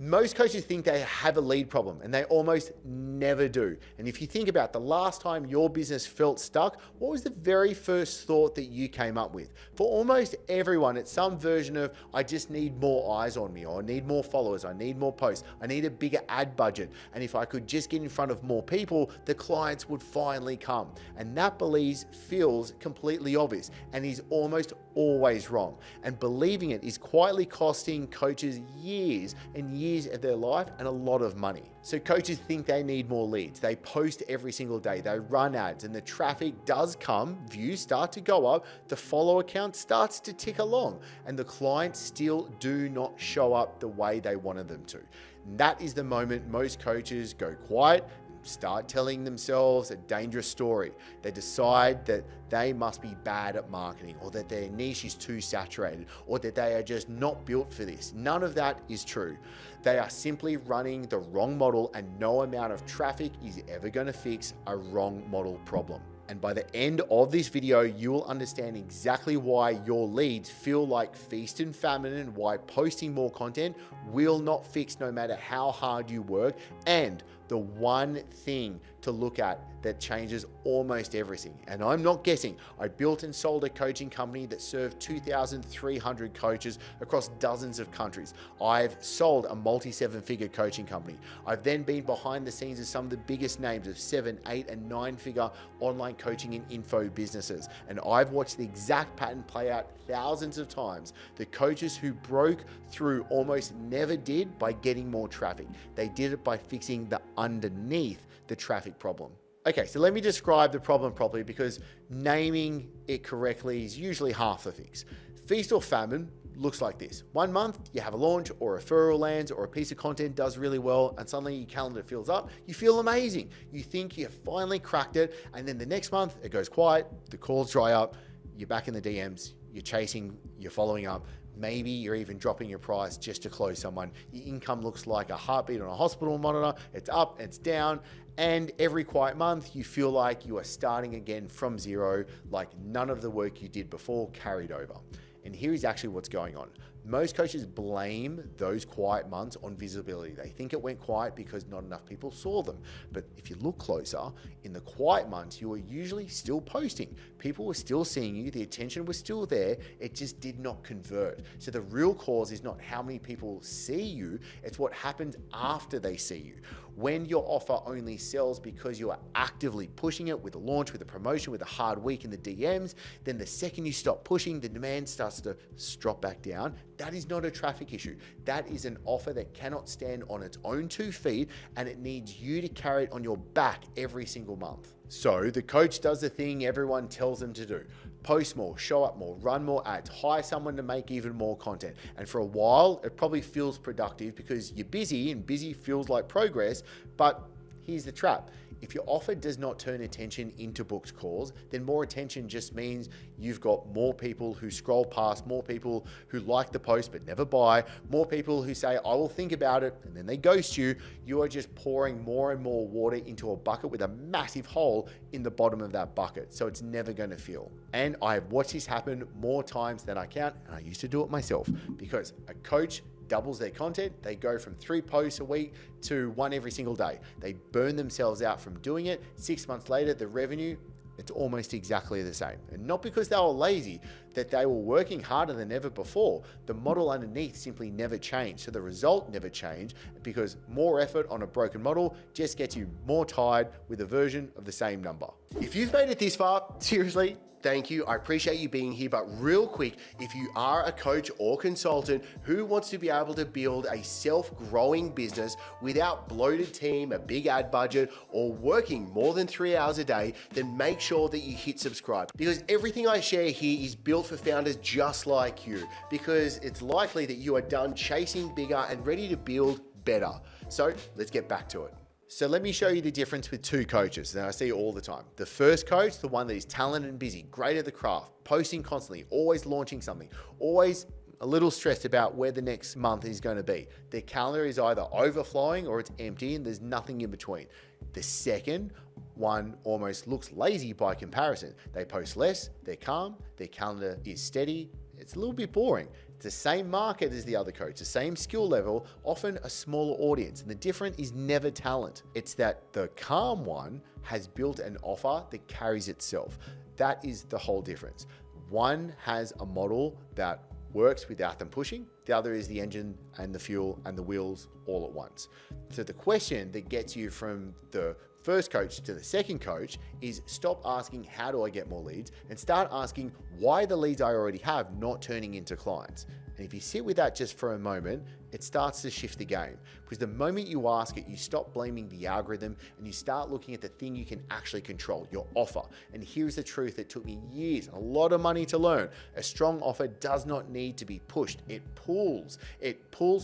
Most coaches think they have a lead problem and they almost never do. And if you think about the last time your business felt stuck, what was the very first thought that you came up with? For almost everyone, it's some version of, I just need more eyes on me, or I need more followers, I need more posts, I need a bigger ad budget. And if I could just get in front of more people, the clients would finally come. And that belief feels completely obvious and is almost always wrong. And believing it is quietly costing coaches years and years of their life and a lot of money. So coaches think they need more leads. They post every single day, they run ads, and the traffic does come, views start to go up, the follower count starts to tick along, and the clients still do not show up the way they wanted them to. And that is the moment most coaches go quiet, start telling themselves a dangerous story. They decide that they must be bad at marketing, or that their niche is too saturated, or that they are just not built for this. None of that is true. They are simply running the wrong model, and no amount of traffic is ever going to fix a wrong model problem. And by the end of this video, you will understand exactly why your leads feel like feast and famine, and why posting more content will not fix no matter how hard you work, and the one thing to look at that changes almost everything. And I'm not guessing. I built and sold a coaching company that served 2,300 coaches across dozens of countries. I've sold a multi-seven-figure coaching company. I've then been behind the scenes of some of the biggest names of 7, 8, and 9-figure online coaching and info businesses. And I've watched the exact pattern play out thousands of times. The coaches who broke through almost never did by getting more traffic. They did it by fixing the underneath the traffic problem. Okay, so let me describe the problem properly, because naming it correctly is usually half the fix. Feast or famine looks like this. 1 month, you have a launch or a referral lands or a piece of content does really well, and suddenly your calendar fills up. You feel amazing. You think you finally cracked it, and then the next month it goes quiet, the calls dry up, you're back in the DMs, you're chasing, you're following up. Maybe you're even dropping your price just to close someone. Your income looks like a heartbeat on a hospital monitor. It's up, it's down. And every quiet month, you feel like you are starting again from zero, like none of the work you did before carried over. And here is actually what's going on. Most coaches blame those quiet months on visibility. They think it went quiet because not enough people saw them. But if you look closer, in the quiet months, you were usually still posting. People were still seeing you, the attention was still there, it just did not convert. So the real cause is not how many people see you, it's what happens after they see you. When your offer only sells because you are actively pushing it with a launch, with a promotion, with a hard week in the DMs, then the second you stop pushing, the demand starts to drop back down. That is not a traffic issue. That is an offer that cannot stand on its own 2 feet, and it needs you to carry it on your back every single month. So the coach does the thing everyone tells them to do. Post more, show up more, run more ads, hire someone to make even more content. And for a while, it probably feels productive because you're busy, and busy feels like progress. But here's the trap. If your offer does not turn attention into booked calls, then more attention just means you've got more people who scroll past, more people who like the post but never buy, more people who say, I will think about it, and then they ghost you. You are just pouring more and more water into a bucket with a massive hole in the bottom of that bucket. So it's never going to fill. And I've watched this happen more times than I count, and I used to do it myself, because a coach doubles their content. They go from 3 posts a week to 1 every single day. They burn themselves out from doing it. 6 months later, the revenue, it's almost exactly the same. And not because they were lazy, that they were working harder than ever before. The model underneath simply never changed. So the result never changed, because more effort on a broken model just gets you more tired with a version of the same number. If you've made it this far, seriously, thank you. I appreciate you being here. But real quick, if you are a coach or consultant who wants to be able to build a self-growing business without bloated team, a big ad budget, or working more than 3 hours a day, then make sure that you hit subscribe, because everything I share here is built for founders just like you, because it's likely that you are done chasing bigger and ready to build better. So let's get back to it. So let me show you the difference with 2 coaches that I see all the time. The first coach, the one that is talented and busy, great at the craft, posting constantly, always launching something, always a little stressed about where the next month is going to be. Their calendar is either overflowing or it's empty, and there's nothing in between. The second one almost looks lazy by comparison. They post less, they're calm, their calendar is steady, it's a little bit boring. It's the same market as the other coach, the same skill level, often a smaller audience. And the difference is never talent. It's that the calm one has built an offer that carries itself. That is the whole difference. One has a model that works without them pushing. The other is the engine and the fuel and the wheels all at once. So the question that gets you from the first coach to the second coach is stop asking, how do I get more leads? And start asking, why are the leads I already have not turning into clients? And if you sit with that just for a moment, it starts to shift the game. Because the moment you ask it, you stop blaming the algorithm and you start looking at the thing you can actually control, your offer. And here's the truth that took me years, a lot of money to learn. A strong offer does not need to be pushed. It pulls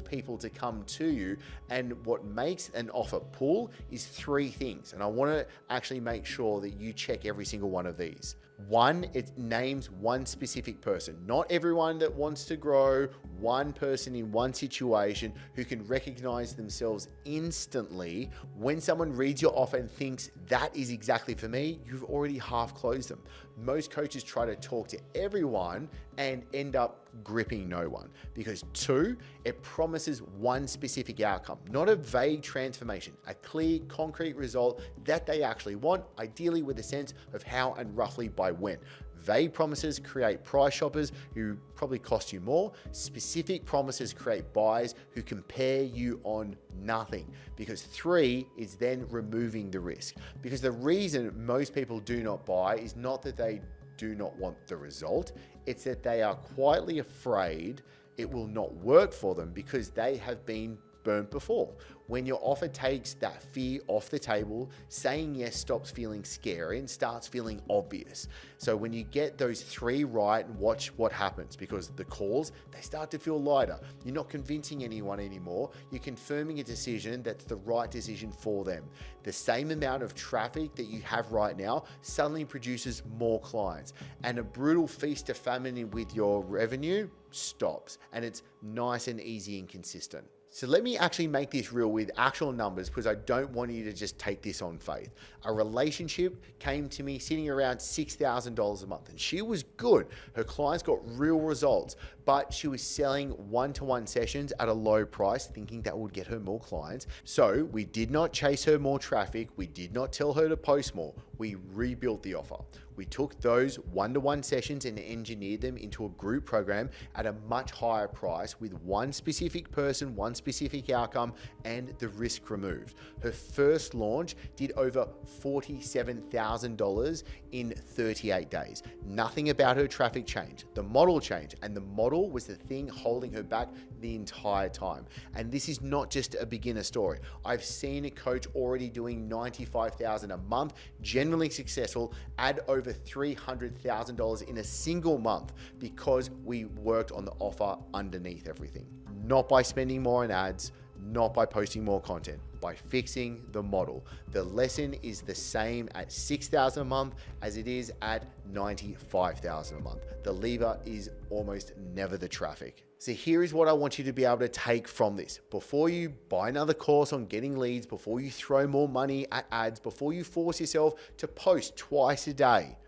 people to come to you. And what makes an offer pull is three things. And I want to actually make sure that you check every single one of these. One, it names one specific person, not everyone that wants to grow, one person in one situation who can recognize themselves instantly. When someone reads your offer and thinks that is exactly for me, you've already half closed them. Most coaches try to talk to everyone and end up gripping no one. Because two, it promises one specific outcome, not a vague transformation, a clear, concrete result that they actually want, ideally with a sense of how and roughly by when. Vague promises create price shoppers who probably cost you more. Specific promises create buyers who compare you on nothing. Because three is then removing the risk. Because the reason most people do not buy is not that they do not want the result, it's that they are quietly afraid it will not work for them because they have been burnt before. When your offer takes that fear off the table, saying yes stops feeling scary and starts feeling obvious. So when you get those three right, watch what happens, because the calls, they start to feel lighter. You're not convincing anyone anymore. You're confirming a decision that's the right decision for them. The same amount of traffic that you have right now suddenly produces more clients, and a brutal feast to famine with your revenue stops, and it's nice and easy and consistent. So let me actually make this real with actual numbers, because I don't want you to just take this on faith. A relationship came to me sitting around $6,000 a month, and she was good. Her clients got real results, but she was selling one-to-one sessions at a low price, thinking that would get her more clients. So we did not chase her more traffic. We did not tell her to post more. We rebuilt the offer. We took those one-to-one sessions and engineered them into a group program at a much higher price with one specific person, one specific outcome, and the risk removed. Her first launch did over $47,000 in 38 days. Nothing about her traffic changed. The model changed, and the model was the thing holding her back the entire time. And this is not just a beginner story. I've seen a coach already doing $95,000 a month, generally successful, add over $300,000 in a single month because we worked on the offer underneath everything. Not by spending more on ads, not by posting more content, by fixing the model. The lesson is the same at $6,000 a month as it is at $95,000 a month. The lever is almost never the traffic. So here is what I want you to be able to take from this. Before you buy another course on getting leads, before you throw more money at ads, before you force yourself to post twice a day,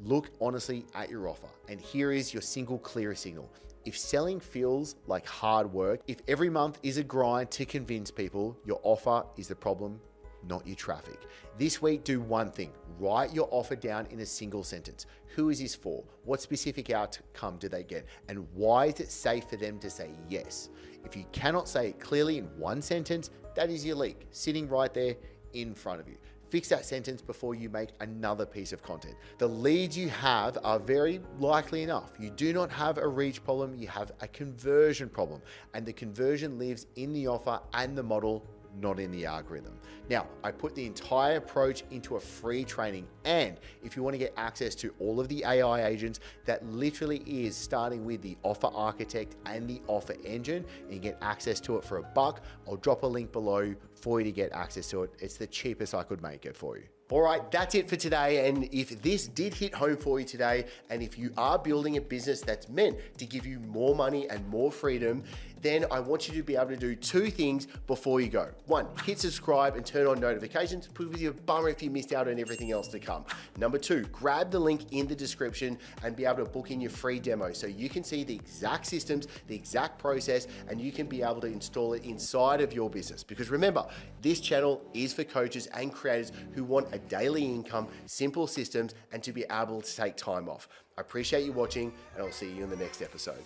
look honestly at your offer. And here is your single clear signal. If selling feels like hard work, if every month is a grind to convince people, your offer is the problem, not your traffic. This week, do one thing. Write your offer down in a single sentence. Who is this for? What specific outcome do they get? And why is it safe for them to say yes? If you cannot say it clearly in one sentence, that is your leak, sitting right there in front of you. Fix that sentence before you make another piece of content. The leads you have are very likely enough. You do not have a reach problem, you have a conversion problem. And the conversion lives in the offer and the model, not in the algorithm. Now, I put the entire approach into a free training, and if you want to get access to all of the AI agents, that literally is starting with the offer architect and the offer engine, and you get access to it for $1. I'll drop a link below for you to get access to it. It's the cheapest I could make it for you. All right, that's it for today. And if this did hit home for you today, and if you are building a business that's meant to give you more money and more freedom, then I want you to be able to do two things before you go. One, hit subscribe and turn on notifications, because you're a bummer if you missed out on everything else to come. Number two, grab the link in the description and be able to book in your free demo so you can see the exact systems, the exact process, and you can be able to install it inside of your business. Because remember, this channel is for coaches and creators who want a daily income, simple systems, and to be able to take time off. I appreciate you watching, and I'll see you in the next episode.